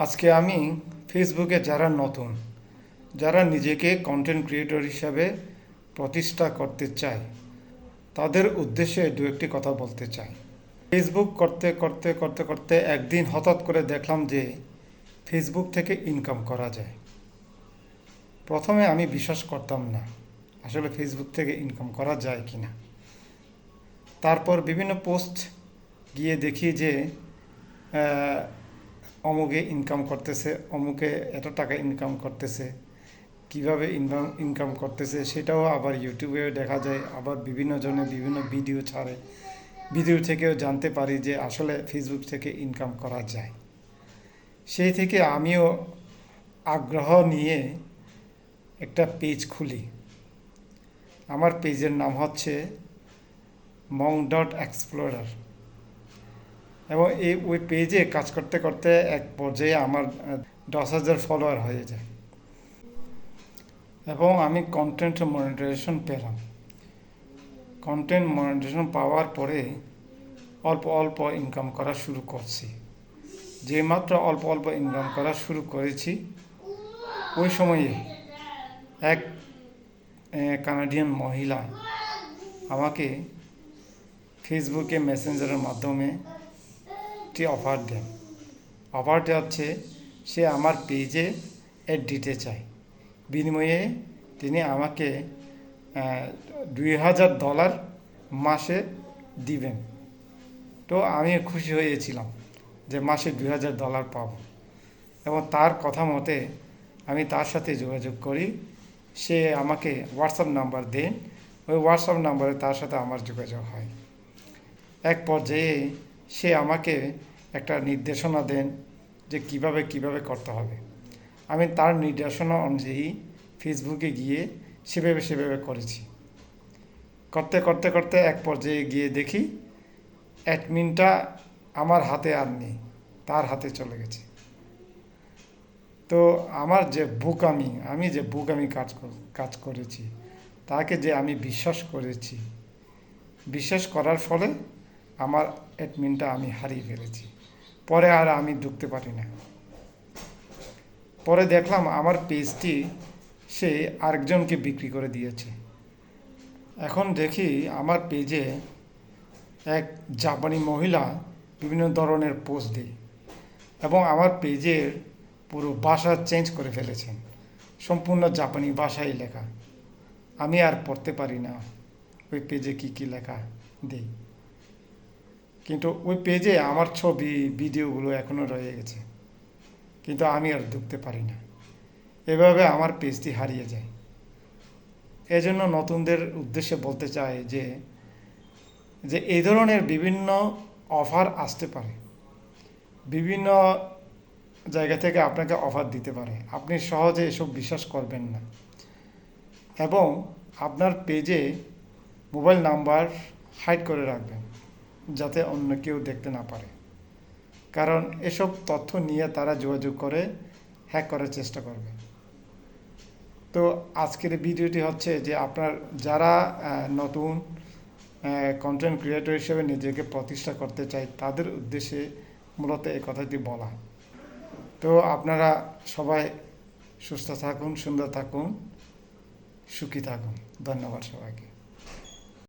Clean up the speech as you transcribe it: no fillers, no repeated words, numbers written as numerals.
আজকে আমি ফেসবুকে যারা নতুন, যারা নিজেকে কন্টেন্ট ক্রিয়েটর হিসাবে প্রতিষ্ঠা করতে চায়, তাদের উদ্দেশ্যে দু একটি কথা বলতে চাই। ফেসবুক করতে করতে করতে করতে একদিন হঠাৎ করে দেখলাম যে ফেসবুক থেকে ইনকাম করা যায়। প্রথমে আমি বিশ্বাস করতাম না আসলে ফেসবুক থেকে ইনকাম করা যায় কি না। তারপর বিভিন্ন পোস্ট গিয়ে দেখি যে অমুকে ইনকাম করতেছে, অমুকে এত টাকা ইনকাম করতেছে, কিভাবে ইনকাম করতেছে সেটাও আবার ইউটিউবে দেখা যায়। আবার বিভিন্ন জনে বিভিন্ন ভিডিও ছাড়ে, ভিডিও থেকেও জানতে পারি যে আসলে ফেসবুক থেকে ইনকাম করা যায়। সেই থেকে আমিও আগ্রহ নিয়ে একটা পেজ খুলি। আমার পেজের নাম হচ্ছে monk.explorer, এবং ওই পেজে কাজ করতে করতে এক পর্যায়ে আমার 10,000 ফলোয়ার হয়ে যায় এবং আমি কন্টেন্ট মনিটাইজেশন পেলাম। কন্টেন্ট মনিটাইজেশন পাওয়ার পরে অল্প অল্প ইনকাম করা শুরু করছি। যে মাত্র অল্প অল্প ইনকাম করা শুরু করেছি, ওই সময়ে এক কানাডিয়ান মহিলা আমাকে ফেসবুকে মেসেঞ্জারের মাধ্যমে একটি অফার দেন। অফারটা হচ্ছে সে আমার পেজে অ্যাড দিতে চায়, বিনিময়ে তিনি আমাকে $2,000 মাসে দিবেন। তো আমি খুশি হয়েছিলাম যে মাসে $2,000 পাবো, এবং তার কথা মতে আমি তার সাথে যোগাযোগ করি। সে আমাকে হোয়াটসঅ্যাপ নাম্বার দেন, ওই হোয়াটসঅ্যাপ নাম্বারে তার সাথে আমার যোগাযোগ হয়। এক পর্যায়ে সে আমাকে একটা নির্দেশনা দেন যে কিভাবে করতে হবে। আমি তার নির্দেশনা অনুযায়ী ফেসবুকে গিয়ে সেভাবে করেছি। করতে করতে করতে এক পর্যায়ে গিয়ে দেখি অ্যাডমিনটা আমার হাতে আর নেই, তার হাতে চলে গেছে। তো আমার যে আমি যে বোকামি কাজ করেছি, তাকে যে আমি বিশ্বাস করেছি, বিশ্বাস করার ফলে আমার অ্যাডমিনটা আমি হারিয়ে ফেলেছি। পরে আর আমি ঢুকতে পারি না। পরে দেখলাম আমার পেজটি সে আরেকজনকে বিক্রি করে দিয়েছে। এখন দেখি আমার পেজে এক জাপানি মহিলা বিভিন্ন ধরনের পোস্ট দেয় এবং আমার পেজের পুরো ভাষা চেঞ্জ করে ফেলেছেন, সম্পূর্ণ জাপানি ভাষায় লেখা। আমি আর পড়তে পারি না ওই পেজে কি লেখা দেই, কিন্তু ওই পেজে আমার ছবি ভিডিওগুলো এখনও রয়ে গেছে, কিন্তু আমি আর ঢুকতে পারি না। এভাবে আমার পেজটি হারিয়ে যায়। এজন্য নতুনদের উদ্দেশ্যে বলতে চাই যে এই ধরনের বিভিন্ন অফার আসতে পারে, বিভিন্ন জায়গা থেকে আপনাকে অফার দিতে পারে। আপনি সহজে এসব বিশ্বাস করবেন না, এবং আপনার পেজে মোবাইল নাম্বার হাইড করে রাখবেন যাতে অন্য কেউ দেখতে না পারে, কারণ এসব তথ্য নিয়ে তারা যোগাযোগ করে হ্যাক করার চেষ্টা করবে। তো আজকের ভিডিওটি হচ্ছে যে আপনার যারা নতুন কন্টেন্ট ক্রিয়েটর হিসেবে নিজেকে প্রতিষ্ঠা করতে চায়, তাদের উদ্দেশ্যে মূলত এই কথাটি বলা। তো আপনারা সবাই সুস্থ থাকুন, সুন্দর থাকুন, সুখী থাকুন। ধন্যবাদ সবাইকে।